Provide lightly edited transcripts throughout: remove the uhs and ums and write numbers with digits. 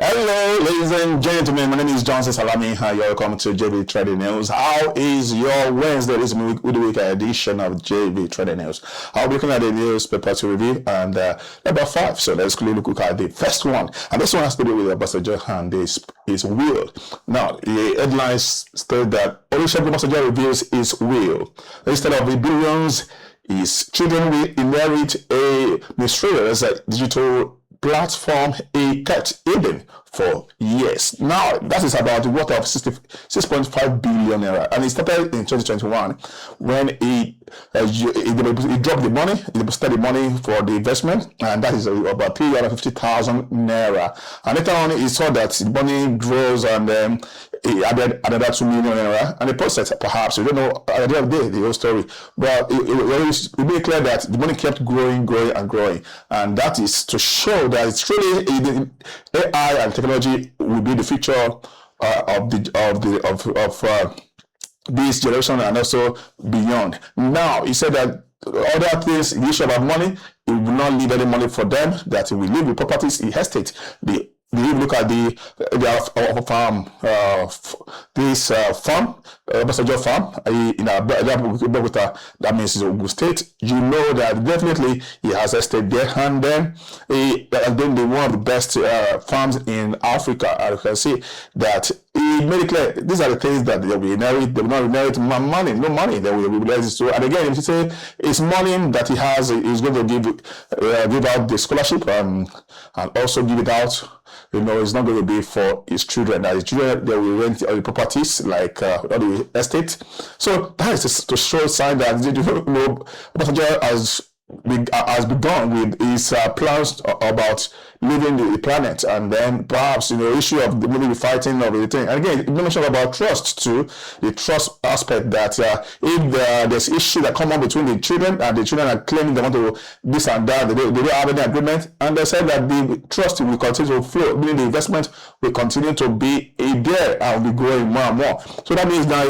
Hello, ladies and gentlemen. My name is Johnson Salami. Hi, you're welcome to JB Trading News. How is your Wednesday? This is midweek edition of JB Trading News. I'll be looking at the newspaper to review and number 5. So let's quickly look at the first one. And this one has to do with Ambassador and his will. Now, the headlines state that Olusegun Obasanjo reveals his will. Instead of the billions, his children will inherit a mysterious digital platform he kept hidden for years. Now, that is about the worth of 6.5 billion naira, and it started in 2021 when he dropped the money, he deposited the money for the investment, and that is about 350,000 naira. And later on, he saw that the money grows, and he added another 2 million naira, and the process, perhaps, we don't know at the end of the day the whole story, but it made clear that the money kept growing, and that is to show that it's truly AI and technology will be the future of this generation and also beyond. Now, he said that other things, the issue about money, he will not leave any money for them, that he will leave the properties, the estate. You look at farm, this farm, Obasanjo farm in Abeokuta, that means it's Ogun State. You know that definitely he has estate there, and then he has been one of the best farms in Africa. And you can see that he made it clear these are the things that they will inherit. They will not inherit money, no money. They will realize it. So, and again, if you say it's money that he has, he's going to give out the scholarship and also give it out. You know, it's not going to be for his children. His children, they will rent all the properties, like all the estate. So that is to show a sign that Obasanjo has begun with his plans about leaving the planet, and then perhaps issue of maybe fighting of the thing. And again, you mentioned about trust too, the trust aspect that if there's issue that come up between the children and the children are claiming they want to this and that, they don't have any agreement, and they said that the trust will continue to flow, meaning the investment will continue to be there and will be growing more and more. So that means I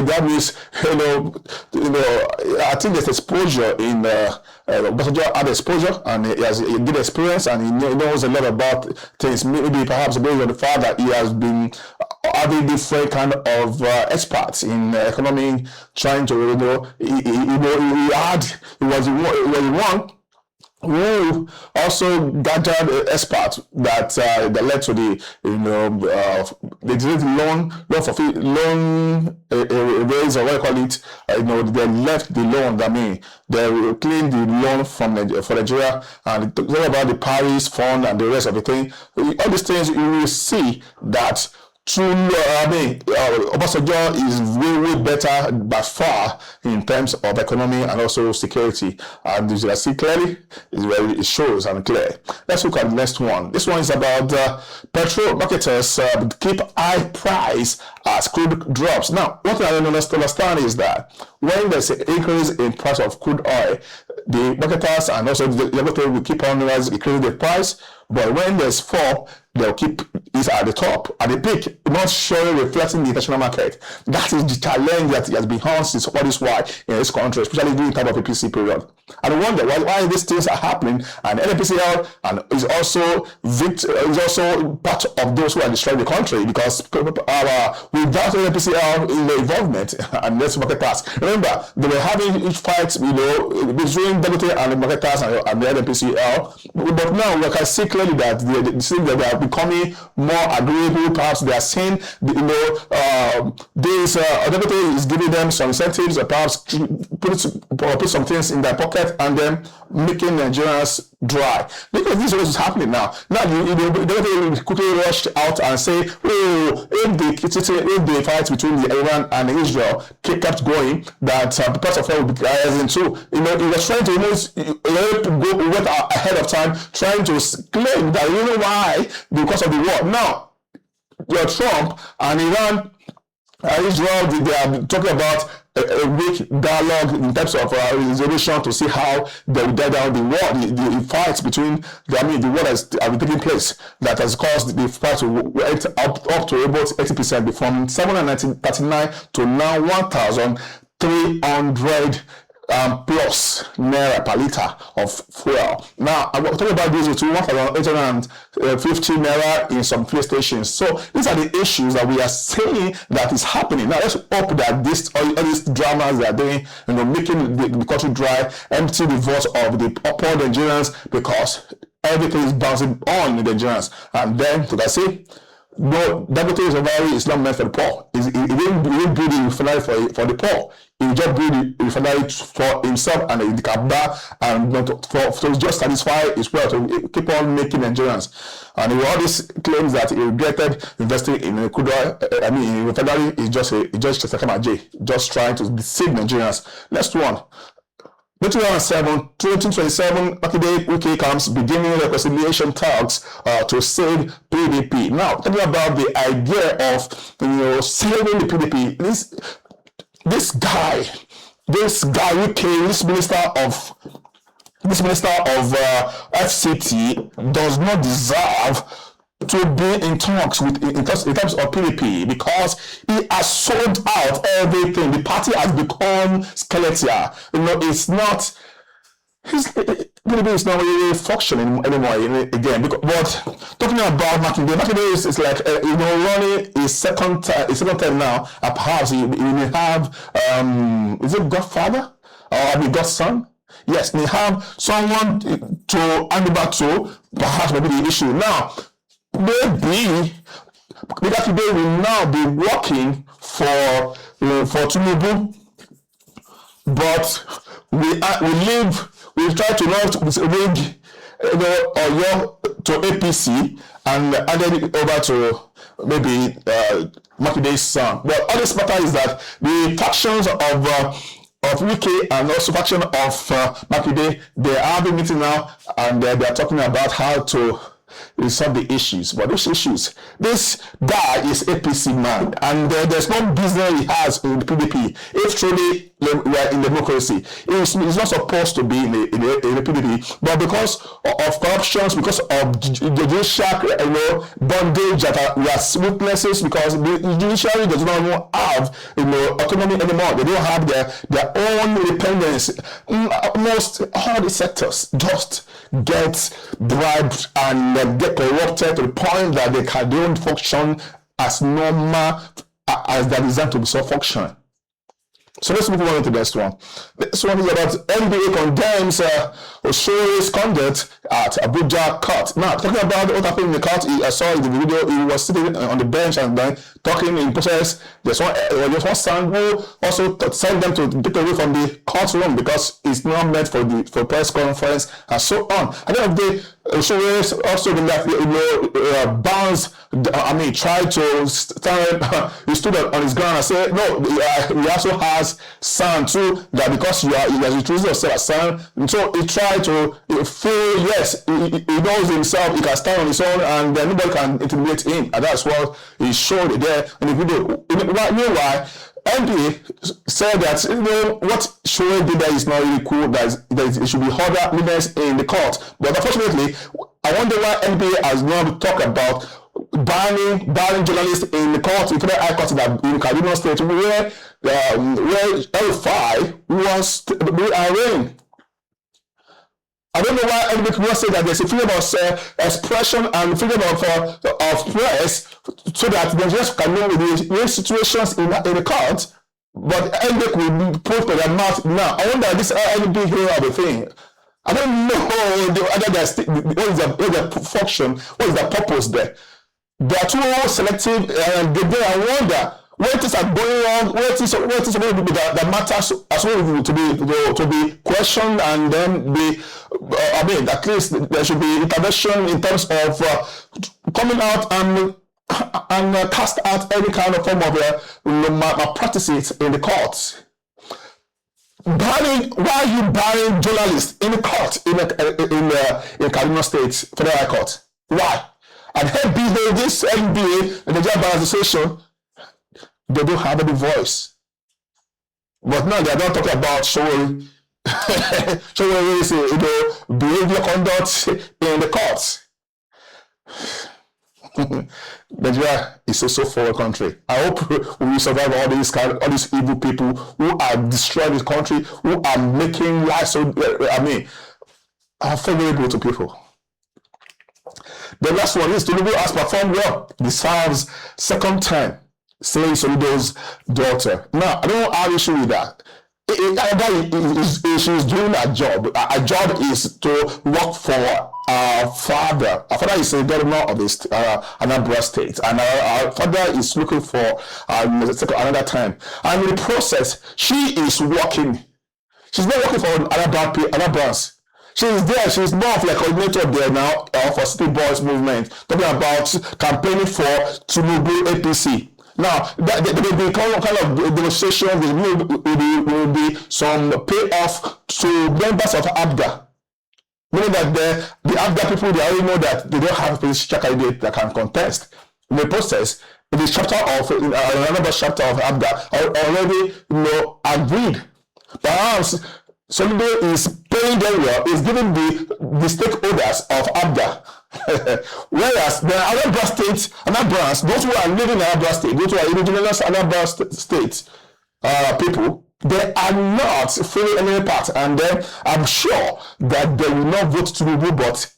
think there's exposure in Obasanjo had exposure, and he has a good experience, and he knows a lot about things. Maybe perhaps based on the fact that he has been having different kind of experts in economy, trying to he was one who also gathered experts that led to the loan raise, or what I call it. They left the loan. I mean, they claimed the loan for Nigeria, and talk about the Paris Fund and the rest of the thing. All these things you will see that. Obasanjo is way better by far in terms of economy and also security, and as you can see clearly, it shows and clear. Let's look at the next one. This one is about petrol marketers keep high price as crude drops. Now, what I don't understand is that when there's an increase in price of crude oil, the marketers and also the laboratory will keep on increasing the price, but when there's fall, they'll keep it at the top, at the peak, not showing, reflecting the international market. That is the challenge that has been on since all this while in this country, especially during the time of APC period. And I wonder why these things are happening, and NNPCL is also part of those who are destroying the country, because without NNPCL in the involvement and let's marketers. Remember, they were having huge fights, between WT and the marketers and the NNPCL, but now we can see clearly that they are becoming more agreeable. Perhaps they are seeing, this WT is giving them some incentives, or perhaps put some things in their pocket and then making Nigerians dry. Because this is what is happening now. Now they quickly rushed out and say, if the fight between Iran and Israel kept going, that because of what will be rising too. He was trying to went ahead of time, trying to claim that why, because of the war. Now, Trump and Iran and Israel, they are talking about a weak dialogue in terms of resolution to see how they will die down the war, the fights between the war that has been taking place, that has caused the fight to went up to about 80%, from 739 to now 1,300 plus naira per liter of fuel. Now, I'm talking about diesel to 1,850 naira in some fuel stations. So these are the issues that we are saying that is happening. Now, let's hope that all these dramas they are doing, making the country dry, empty the voice of the poor Nigerians, because everything is bouncing on the Nigerians. And then, to say, no, Dangote refinery is not meant for the poor. He didn't build the refinery for the poor. He just built the refinery for himself and the Kaaba, and to just satisfy his wealth, to keep on making Nigerians. And all these claims that he regretted investing in a crude oil, in refinery, is just just trying to deceive Nigerians. Next one. 2027, Makinde Wike comes beginning reconciliation talks to save PDP. Now, talking about the idea of saving the PDP, this guy Wike, this minister of FCT, does not deserve to be in talks in terms of PDP, because he has sold out everything. The party has become skeletal. It's not. PDP is not really functioning anymore again. But talking about Makinde is like running his second term now. Perhaps he may have is it Godfather or Godson? Yes, they have someone to hand over to. Perhaps maybe the issue now. Maybe Makinde will now be working for Tinubu, but we try to not rig Oyo to APC and handed it over to maybe Makinde's son. But all this matter is that the factions of Wike and also faction of Makinde, they are having meeting now, and they are talking about how to resolve the issues. But those issues, this guy is APC man, and there's no business he has in the PDP. If truly we are in democracy, he's not supposed to be in the PDP, but because of corruptions, because of judicial bondage that we are witnesses, because the judiciary does not even have autonomy anymore. They don't have their own independence. Almost all the sectors just get bribed and get corrupted to the point that they don't function as normal as they're designed to be so function. So let's move on to the next one. This one is about NBA condemns Oshore's conduct at Abuja court. Now, talking about what happened in the court, I saw in the video, he was sitting on the bench and then talking in process. There's one son who also sent them to get away from the courtroom because it's not meant for press conference and so on. At the end of the day, Oshore also been that bounds. Tried to stand. He stood on his ground and said, "No, he also has son too. That because he has introduced himself as son, and so he tried to feel yes, he knows himself. He can stand on his own, and then nobody can intimidate him. And that's what he showed there in the video. Meanwhile, NBA said that what Shore did there is not really cool. That it should be other leaders in the court. But unfortunately, I wonder why NBA has not talked about banning journalists in the court, in the High Court in Kaduna State, where El-Rufai was arraigned. I don't know why anybody could not say that there's a freedom of expression and freedom of press, so that they just can know the situations in the court. But NBC will put their mouth now. I wonder this NBC here of the thing. I don't know what is the function, what is the purpose there. They are too selective, and I wonder when things are going on, what is that matters as well to be questioned, and then at least there should be intervention in terms of coming out and cast out any kind of form of malpractices in the courts. Why are you banning journalists in the court in Kaduna State Federal High Court? Why? And this NBA, the Nigerian Bar Association, they don't have any voice. But now they are not talking about showing behavior conduct in the courts. Nigeria is a so forward country. I hope we will survive all these evil people who are destroying this country, who are making life so. Unfavorable to people. The last one is Tinubu has performed well. Deserves second time, saying Soludo's daughter. Now, I don't have issue with that. She's doing a job. Her job is to work for our father. Our father is a governor of this Anambra State, and our father is looking for another time. And in the process, she is working. She's not working for Anambra. She's there. She's more of like a coordinator there now for City Boys movement, talking about campaigning for Tinubu APC. Now, there will be kind of demonstration. There will be some payoff to members of ABGA. Meaning that the ABGA people, they already know that they don't have a presidential candidate that can contest. In the process, in the chapter of another chapter of ABGA already agreed. Perhaps Soludo is paying them well, is giving the stakeholders of ABGA. Whereas the Anambra State, those who are living in Anambra State, those who are indigenous Anambra State people, they are not feeling any part. And then I'm sure that they will not vote Tinubu, but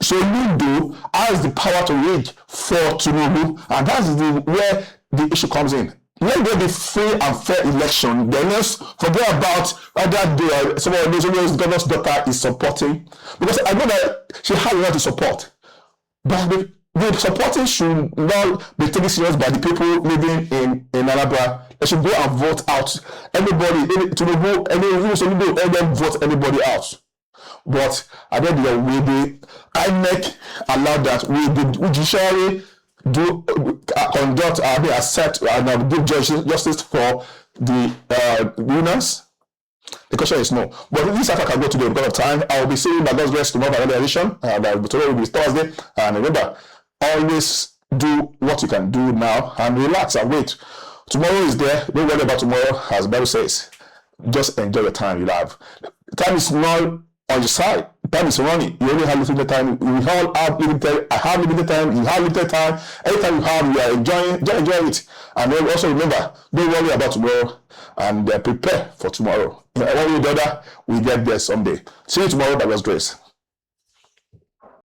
Soludo has the power to reach for Tinubu, and that's where the issue comes in. Let there be free and fair election. Then let's forget about whether some of those governor's daughter is supporting, because I know that she has a lot to support. But the supporting should not be taken serious by the people living in Anambra. They should go and vote out everybody. Let them vote anybody else. But I don't know, will the INEC allow that? Will the judiciary conduct accept and give justice for the winners? The question is no. But this I can go today because of time. I will be seeing by God's grace tomorrow another edition. Tomorrow will be Thursday. And remember, always do what you can do now and relax and wait. Tomorrow is there. Don't worry about tomorrow, as the Bible says. Just enjoy the time you have. Time is not on your side. Time is running. You only have limited time. We all have limited time. I have limited time. You have limited time. Anytime you have, you are enjoying. Just enjoy it. And then also remember, don't worry about tomorrow and prepare for tomorrow. One way or the other, we get there someday. See you tomorrow by God's grace.